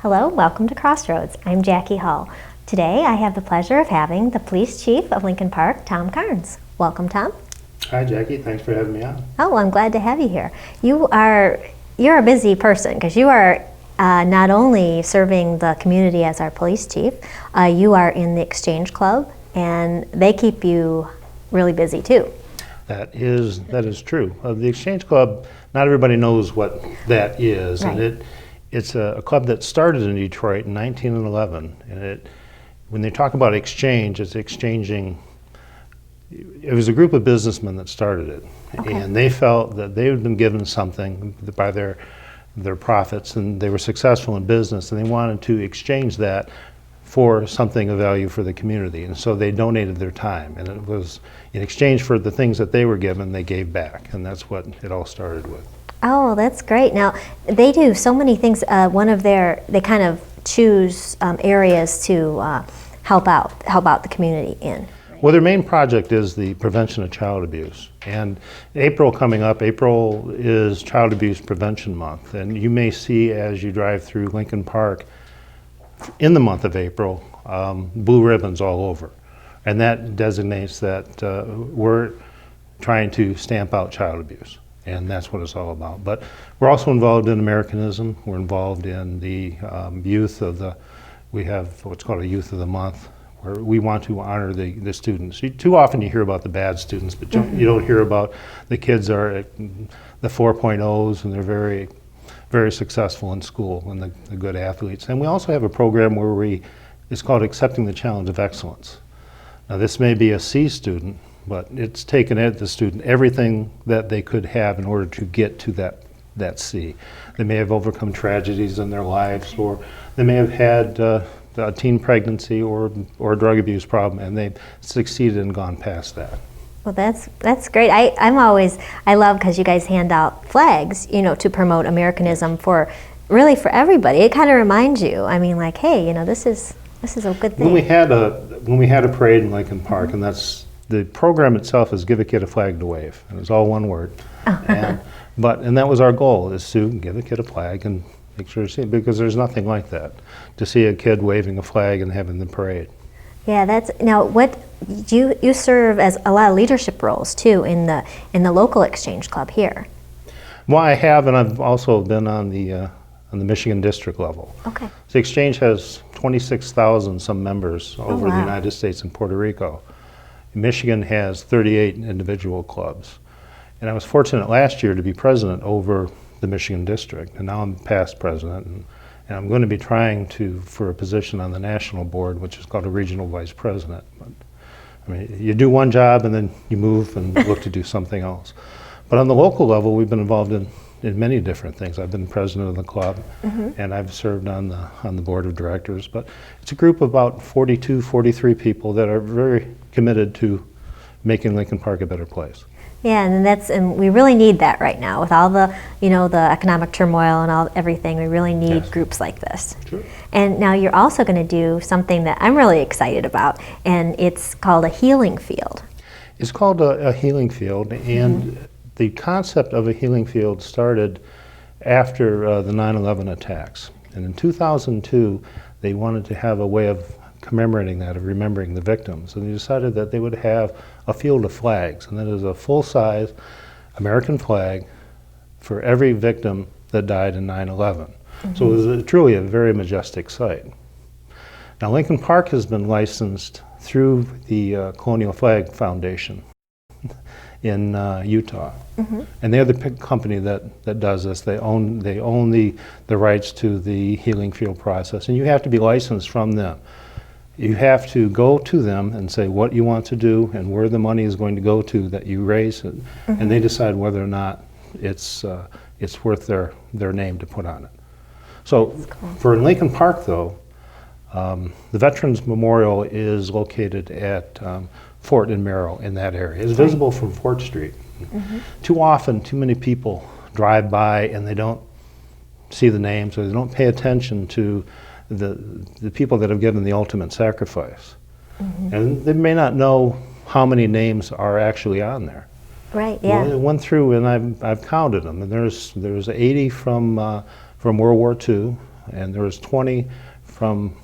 Hello, welcome to Crossroads. I'm Jackie Hull. Today I have the pleasure of having the Police Chief of Lincoln Park, Tom Karnes. Welcome, Tom. Hi, Jackie. Thanks for having me on. Oh, well, I'm glad to have you here. You're a busy person because you are not only serving the community as our police chief, you are in the Exchange Club, and they keep you really busy too. That is true. The Exchange Club, not everybody knows what that is, Right. and it's a club that started in Detroit in 1911. And when they talk about exchange, it's exchanging. It was a group of businessmen that started it, Okay. and they felt that they had been given something by their profits, and they were successful in business, and they wanted to exchange that for something of value for the community. And so they donated their time, and it was in exchange for the things that they were given, they gave back, and that's what it all started with. Oh, that's great. Now, they do so many things. They kind of choose areas to help out the community in. Well, their main project is the prevention of child abuse. And April coming up, April is Child Abuse Prevention Month. And you may see as you drive through Lincoln Park in the month of April, blue ribbons all over. And that designates that we're trying to stamp out child abuse. And that's what it's all about. But we're also involved in Americanism. We're involved in the we have what's called a Youth of the Month, where we want to honor the students. Too often you hear about the bad students, but you don't hear about the kids are at the 4.0s and they're very, very successful in school and the good athletes. And we also have a program where it's called Accepting the Challenge of Excellence. Now this may be a C student, but it's taken at the student everything that they could have in order to get to that C. They may have overcome tragedies in their lives, or they may have had a teen pregnancy or a drug abuse problem, and they've succeeded and gone past that. Well, that's great. I love because you guys hand out flags, to promote Americanism for everybody. It kind of reminds you. I mean, like, hey, this is a good thing. When we had a parade in Lincoln Park, and that's the program itself is give a kid a flag to wave, and it's all one word. And that was our goal, is to give a kid a flag and make sure to see it, because there's nothing like that, to see a kid waving a flag and having the parade. Yeah, now what you serve as a lot of leadership roles too in the local Exchange Club here. Well, I have, and I've also been on the Michigan district level. Okay. The Exchange has 26,000 some members over the United States and Puerto Rico. Michigan has 38 individual clubs. And I was fortunate last year to be president over the Michigan district, and now I'm past president, and I'm going to be trying for a position on the national board, which is called a regional vice president. But, I mean, you do one job and then you move and look to do something else. But on the local level, we've been involved in many different things. I've been president of the club, and I've served on the board of directors. But it's a group of about 42, 43 people that are very committed to making Lincoln Park a better place. Yeah, and we really need that right now with all the the economic turmoil and everything. We really need groups like this. Sure. And now you're also going to do something that I'm really excited about, and it's called a healing field. It's called a healing field, and the concept of a healing field started after the 9/11 attacks. And in 2002, they wanted to have a way of commemorating that, of remembering the victims. And they decided that they would have a field of flags, and that is a full-size American flag for every victim that died in 9/11. So it was truly a very majestic site. Now Lincoln Park has been licensed through the Colonial Flag Foundation in Utah. And they're the company that does this. They own the rights to the healing field process, and you have to be licensed from them. You have to go to them and say what you want to do and where the money is going to go to that you raise it, and they decide whether or not it's worth their name to put on it. So for Lincoln Park, though, the Veterans Memorial is located at Fort and Merrill in that area. It's visible from Fort Street. Too often, too many people drive by and they don't see the names, or they don't pay attention to the people that have given the ultimate sacrifice. And they may not know how many names are actually on there. Right, yeah. Well, I went through and I've counted them, and there's 80 from World War II, and there was 20 from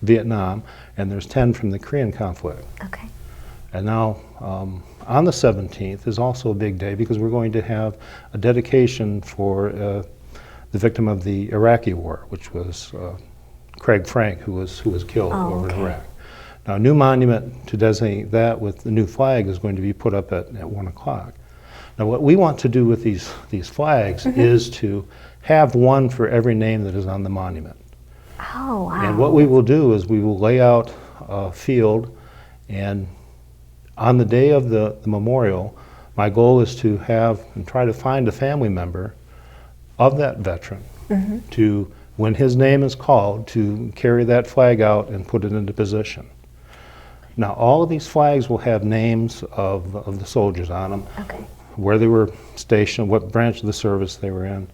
Vietnam, and there's 10 from the Korean conflict. Okay. And now, on the 17th is also a big day because we're going to have a dedication for the victim of the Iraqi war, which was Craig Frank, who was killed over in Iraq. Now, a new monument to designate that with the new flag is going to be put up at 1 o'clock. Now, what we want to do with these flags is to have one for every name that is on the monument. Oh, wow. And what we will do is we will lay out a field, and on the day of the memorial, my goal is to have and try to find a family member of that veteran to, when his name is called, to carry that flag out and put it into position. Now, all of these flags will have names of the soldiers on them, where they were stationed, what branch of the service they were in,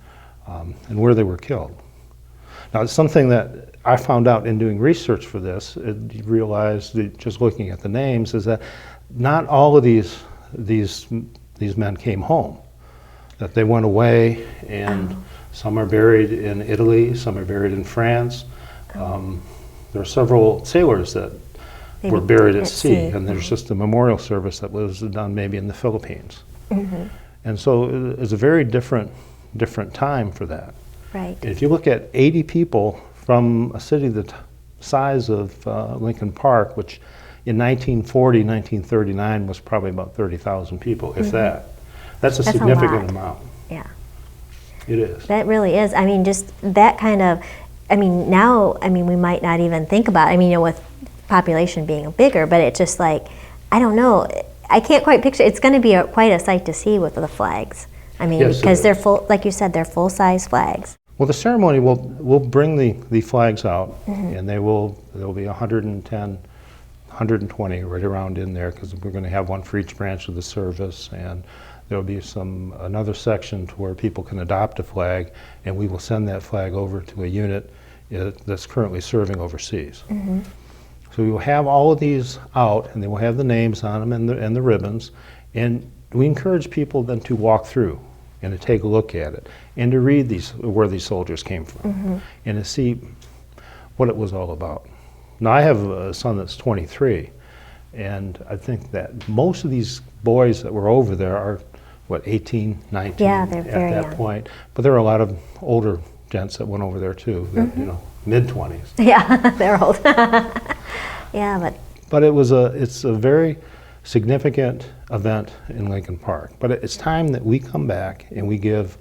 and where they were killed. Now, it's something that I found out in doing research for this. You realize that just looking at the names is that not all of these men came home. That they went away, and some are buried in Italy, some are buried in France. There are several sailors that were buried at sea, and there's just a memorial service that was done maybe in the Philippines. And so it's a very different time for that. Right. If you look at 80 people from a city the size of Lincoln Park, which in 1940, 1939 was probably about 30,000 people, if that. That's a significant amount. Yeah. It is. That really is. I mean, just that kind of, I mean, now, I mean, we might not even think about, I mean, you know, with population being bigger, but it's just like, I don't know, I can't quite picture, it's going to be quite a sight to see with the flags. I mean, yes, because they're full, like you said, they're full-size flags. Well, the ceremony will bring the flags out, and there'll be 110, 120 right around in there, because we're going to have one for each branch of the service, and there'll be another section to where people can adopt a flag, and we will send that flag over to a unit that's currently serving overseas. So we will have all of these out, and they will have the names on them and the ribbons, and we encourage people then to walk through and to take a look at it and to read where these soldiers came from and to see what it was all about. Now, I have a son that's 23, and I think that most of these boys that were over there are, 18, 19 yeah, they're very at that young. point. But there are a lot of older gents that went over there too, that, you know, mid-20s. Yeah, they're old. Yeah, but it's a very significant event in Lincoln Park. But it's time that we come back and we give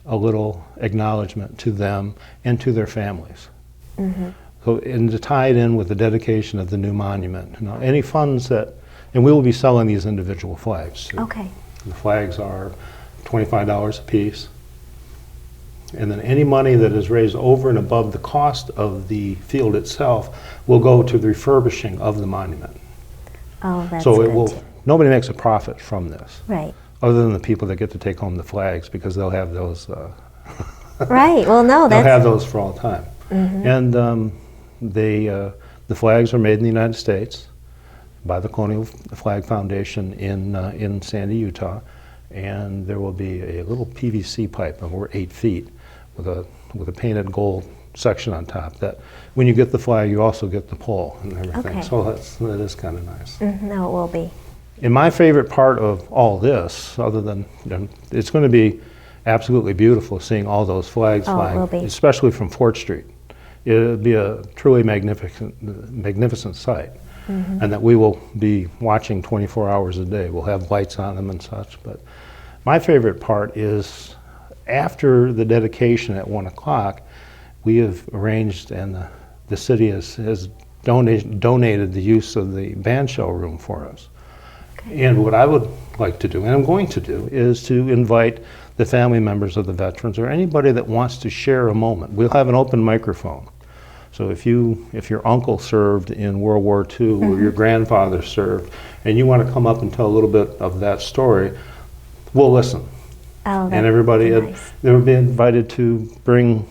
a little acknowledgement to them and to their families. So, and to tie it in with the dedication of the new monument. Now, any funds and we will be selling these individual flags too. okay. The flags are $25 a piece. And then any money that is raised over and above the cost of the field itself will go to the refurbishing of the monument. Oh, that's So good too. nobody makes a profit from this, Right. other than the people that get to take home the flags, because they'll have those. Right. Well, no, They'll that's have those for all time. And the flags are made in the United States by the Colonial Flag Foundation in Sandy, Utah, and there will be a little PVC pipe over 8 feet with a painted gold section on top. That when you get the flag, you also get the pole and everything. Okay. So that is kind of nice. no, it will be. And my favorite part of all this, other than it's going to be absolutely beautiful seeing all those flags flying, it will be. especially from Fort Street. It'll be a truly magnificent sight. And that we will be watching 24 hours a day. We'll have lights on them and such. But my favorite part is after the dedication at 1 o'clock, we have arranged, and the city has donated the use of the band shell room for us. Okay. And what I would like to do, and I'm going to do, is to invite the family members of the veterans or anybody that wants to share a moment. We'll have an open microphone. So if your uncle served in World War II or your grandfather served, and you want to come up and tell a little bit of that story, we'll listen. Oh, and everybody, nice. They would be invited to bring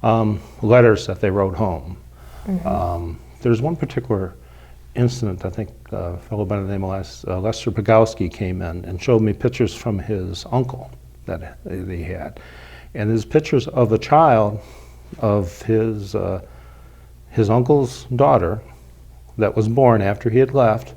letters that they wrote home. There's one particular incident, I think a fellow by the name of Lester Pogowski came in and showed me pictures from his uncle that he had. And there's pictures of a child of his uncle's daughter that was born after he had left,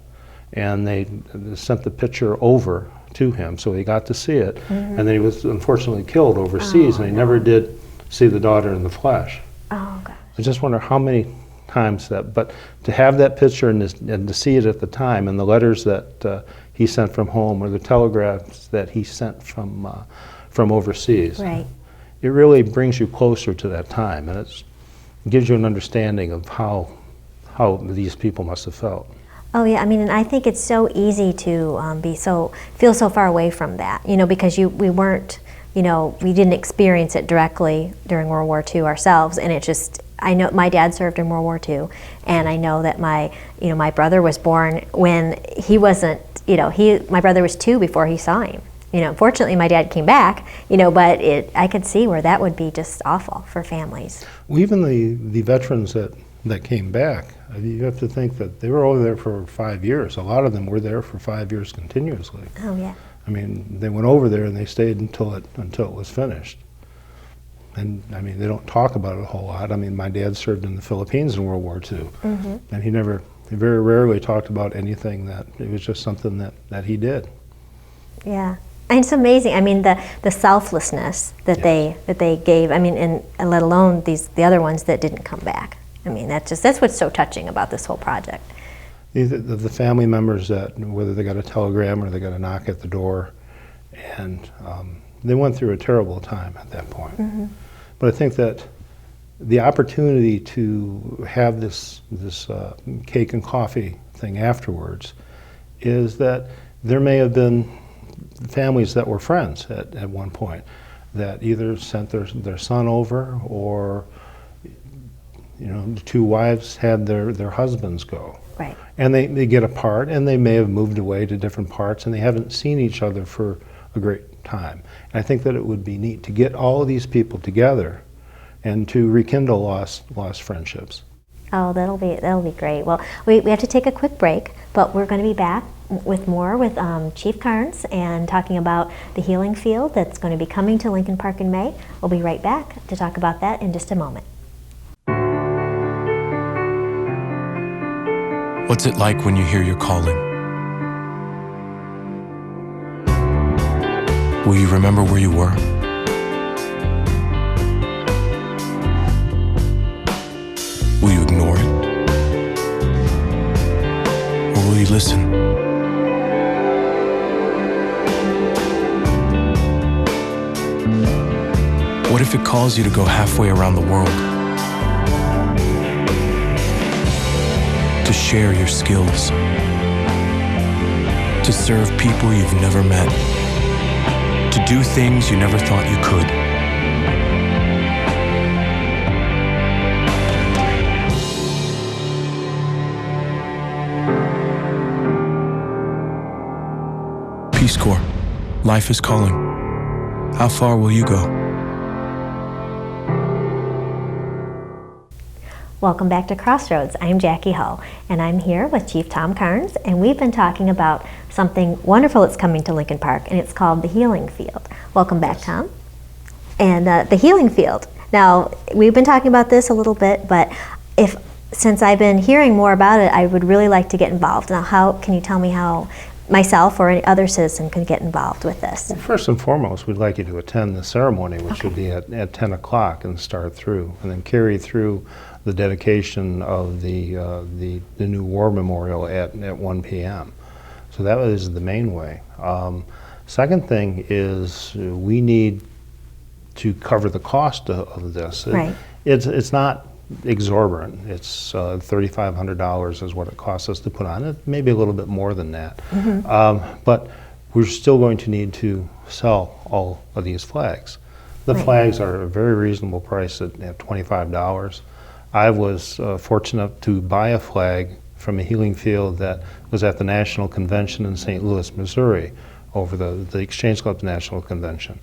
and they sent the picture over to him, so he got to see it. And then he was unfortunately killed overseas, and he never did see the daughter in the flesh. Oh, gosh. I just wonder how many times that, but to have that picture and to see it at the time, and the letters that he sent from home, or the telegrams that he sent from overseas, Right. it really brings you closer to that time, and it gives you an understanding of how these people must have felt. Oh yeah, I mean, and I think it's so easy to feel so far away from that, because we weren't, we didn't experience it directly during World War II ourselves, and it just, I know my dad served in World War II, and I know that my brother was born when he wasn't, my brother was 2 before he saw him. Fortunately my dad came back, but I could see where that would be just awful for families. Well, even the veterans that came back, you have to think that they were over there for 5 years. A lot of them were there for 5 years continuously. Oh yeah. I mean, they went over there and they stayed until it was finished. And I mean, they don't talk about it a whole lot. I mean, my dad served in the Philippines in World War II, and he very rarely talked about anything that, it was just something that he did. Yeah. And it's amazing. I mean, the selflessness that they gave. I mean, and let alone the other ones that didn't come back. I mean, that's what's so touching about this whole project. The family members that, whether they got a telegram or they got a knock at the door, and they went through a terrible time at that point. But I think that the opportunity to have this cake and coffee thing afterwards is that there may have been families that were friends at one point that either sent their son over, or the 2 wives had their husbands go. Right. And they get apart, and they may have moved away to different parts, and they haven't seen each other for a great time. And I think that it would be neat to get all of these people together and to rekindle lost friendships. Oh, that'll be great. Well, we have to take a quick break, but we're going to be back with more with Chief Karnes and talking about the healing field that's going to be coming to Lincoln Park in May. We'll be right back to talk about that in just a moment. What's it like when you hear your calling? Will you remember where you were? Will you ignore it? Or will you listen? What if it calls you to go halfway around the world? To share your skills, to serve people you've never met, to do things you never thought you could. Peace Corps, life is calling. How far will you go? Welcome back to Crossroads. I'm Jackie Hull, and I'm here with Chief Tom Karnes, and we've been talking about something wonderful that's coming to Lincoln Park, and it's called the Healing Field. Welcome back, Tom. And the Healing Field. Now, we've been talking about this a little bit, but since I've been hearing more about it, I would really like to get involved. Now, how can you tell me how myself or any other citizen can get involved with this? Well, first and foremost, we'd like you to attend the ceremony, which would be at 10 o'clock and start through, and then carry through the dedication of the new war memorial at 1 p.m. So that is the main way. Second thing is we need to cover the cost of this. Right. It's not exorbitant. It's $3,500 is what it costs us to put on it, maybe a little bit more than that. But we're still going to need to sell all of these flags. The flags are a very reasonable price at $25. I was fortunate to buy a flag from a healing field that was at the National Convention in St. Louis, Missouri, over the Exchange Club's National Convention.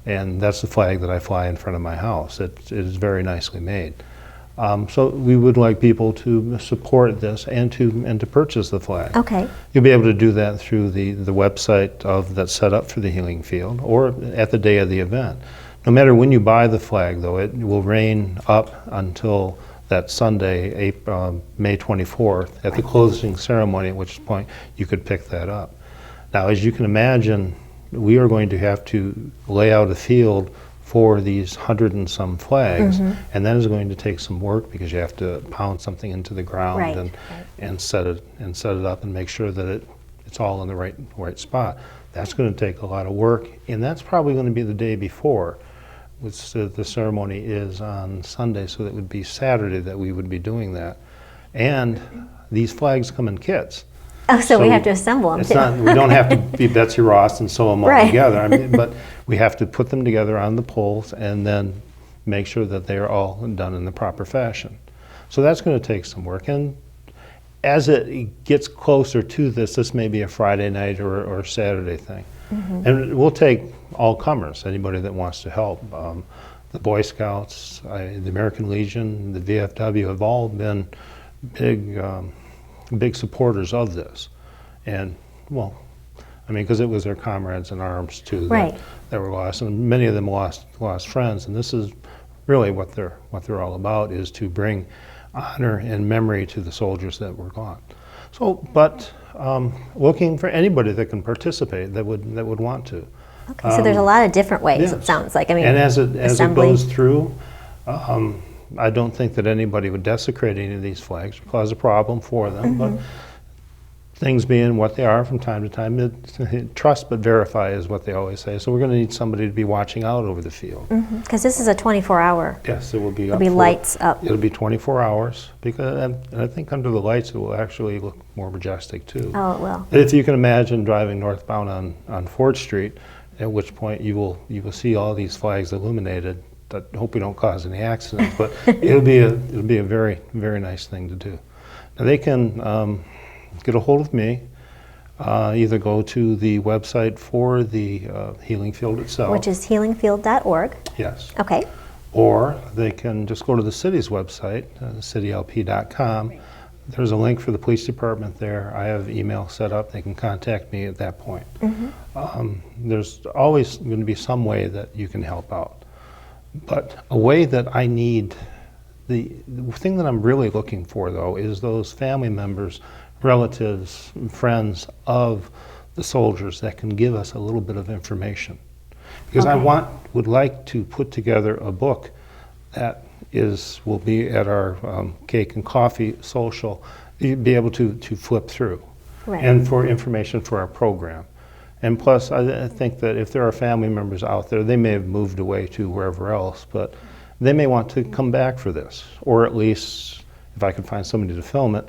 And that's the flag that I fly in front of my house. It is very nicely made. So we would like people to support this and to purchase the flag. Okay. You'll be able to do that through the website that's set up for the healing field, or at the day of the event. No matter when you buy the flag, though, it will rain up until that Sunday, May 24th, at the closing ceremony, at which point you could pick that up. Now, as you can imagine, we are going to have to lay out a field for these 100 and some flags, and that is going to take some work because you have to pound something into the ground and set it up and make sure that it's all in the right spot. That's going to take a lot of work, and that's probably going to be the day before. Which the ceremony is on Sunday, so that would be Saturday that we would be doing that. And these flags come in kits. Oh, so we have to assemble them too. We don't have to be Betsy Ross and sew them all together. I mean, but we have to put them together on the poles and then make sure that they are all done in the proper fashion. So that's going to take some work. And as it gets closer to this may be a Friday night or Saturday thing. And we'll take all comers, anybody that wants to help. The Boy Scouts, the American Legion, the VFW have all been big supporters of this. And, well, I mean, because it was their comrades in arms too that were lost, and many of them lost friends. And this is really what they're all about, is to bring honor and memory to the soldiers that were gone. So, but looking for anybody that can participate that would want to. Okay, so there's a lot of different ways. It sounds like. I mean, and as it goes through, I don't think that anybody would desecrate any of these flags, cause a problem for them. But things being what they are from time to time, trust but verify is what they always say. So we're going to need somebody to be watching out over the field. Because this is a 24-hour. Yes, it will be. It'll be lights up. It'll be 24 hours because, and I think under the lights it will actually look more majestic too. Oh, it will. If you can imagine driving northbound on 4th Street, at which point you will see all these flags illuminated. I hope we don't cause any accidents, but it'll be a very, very nice thing to do. Now they can get a hold of me, either go to the website for the Healing Field itself. Which is healingfield.org. Yes. Okay. Or they can just go to the city's website, citylp.com. There's a link for the police department there. I have email set up. They can contact me at that point. There's always going to be some way that you can help out. But a way that I need, the thing that I'm really looking for, though, is those family members, relatives, friends of the soldiers that can give us a little bit of information. Because I would like to put together a book that will be at our cake and coffee social, be able to flip through, and for information for our program. And plus, I think that if there are family members out there, they may have moved away to wherever else, but they may want to come back for this, or at least, if I could find somebody to film it,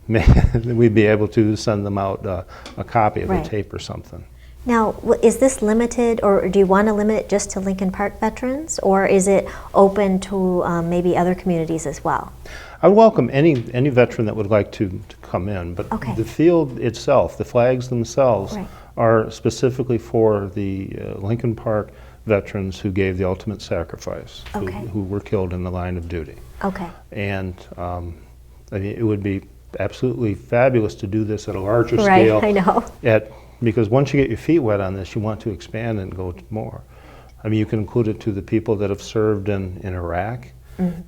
we'd be able to send them out a copy of the tape or something. Now, is this limited, or do you want to limit it just to Lincoln Park veterans, or is it open to maybe other communities as well? I would welcome any veteran that would like to come in, but the field itself, the flags themselves, are specifically for the Lincoln Park veterans who gave the ultimate sacrifice, who were killed in the line of duty. And I mean, it would be absolutely fabulous to do this at a larger scale. I know. Because once you get your feet wet on this, you want to expand and go to more. I mean, you can include it to the people that have served in Iraq.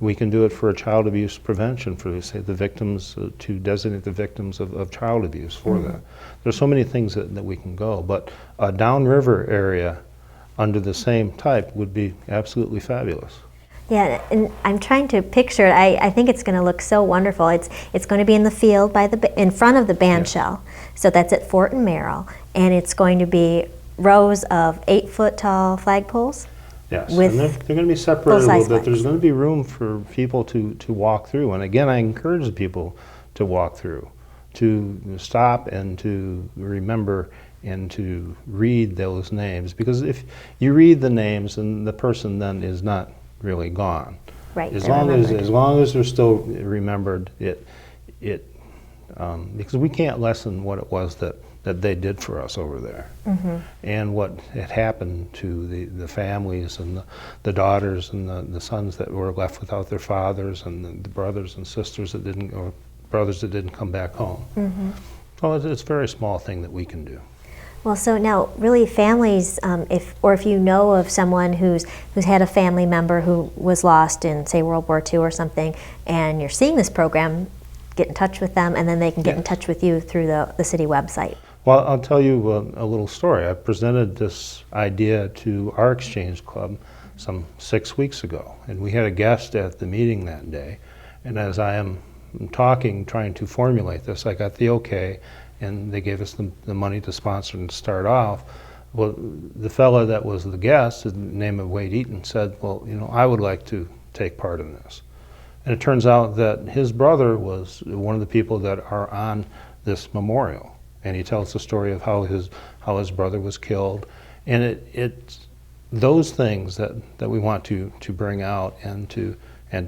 We can do it for child abuse prevention, for, say, the victims, to designate the victims of child abuse for that. There's so many things that we can go, but a downriver area under the same type would be absolutely fabulous. Yeah, and I'm trying to picture it. I think it's going to look so wonderful. It's going to be in the field in front of the band shell. So that's at Fort and Merrill, and it's going to be rows of 8-foot tall flagpoles. Yes, and they're going to be separated a little bit. There's going to be room for people to walk through, and again, I encourage the people to walk through, to stop and to remember and to read those names, because if you read the names, and the person then is not really gone. As long as they're still remembered, because we can't lessen what it was that they did for us over there, and what had happened to the families and the daughters and the sons that were left without their fathers, and the brothers and sisters that didn't come back home. So it's a very small thing that we can do. Well, so now, really, families, if you know of someone who's had a family member who was lost in, say, World War II or something, and you're seeing this program, get in touch with them, and then they can get in touch with you through the city website. Well, I'll tell you a little story. I presented this idea to our Exchange Club some 6 weeks ago, and we had a guest at the meeting that day. And as I am talking, trying to formulate this, I got the okay, and they gave us the money to sponsor and start off. Well, the fellow that was the guest, his name of Wade Eaton, said, well, you know, I would like to take part in this. And it turns out that his brother was one of the people that are on this memorial. And he tells the story of how his brother was killed. And it's those things that we want to bring out and to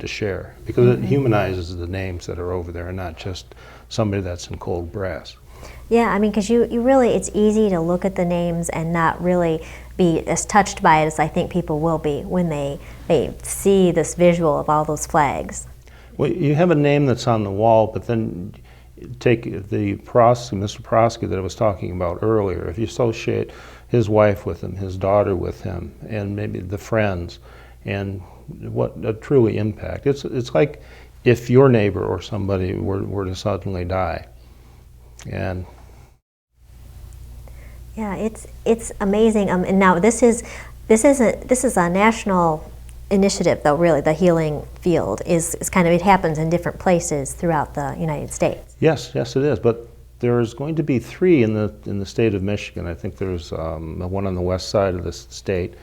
share, because it humanizes the names that are over there and not just somebody that's in cold brass. Yeah, I mean, because you really, it's easy to look at the names and not really be as touched by it as I think people will be when they see this visual of all those flags. Well, you have a name that's on the wall, but then take the Mr. Prosky that I was talking about earlier. If you associate his wife with him, his daughter with him, and maybe the friends, and what a truly impact. It's like if your neighbor or somebody were to suddenly die. And yeah, it's amazing. And now this is a national initiative, though. Really, the healing field is kind of, it happens in different places throughout the United States. Yes, it is. But there's going to be 3 in the state of Michigan. I think there's one on the west side of the state.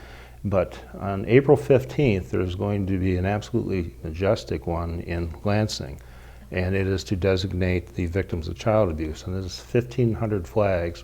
But on April 15th, there's going to be an absolutely majestic one in Lansing. And it is to designate the victims of child abuse. And there's 1,500 flags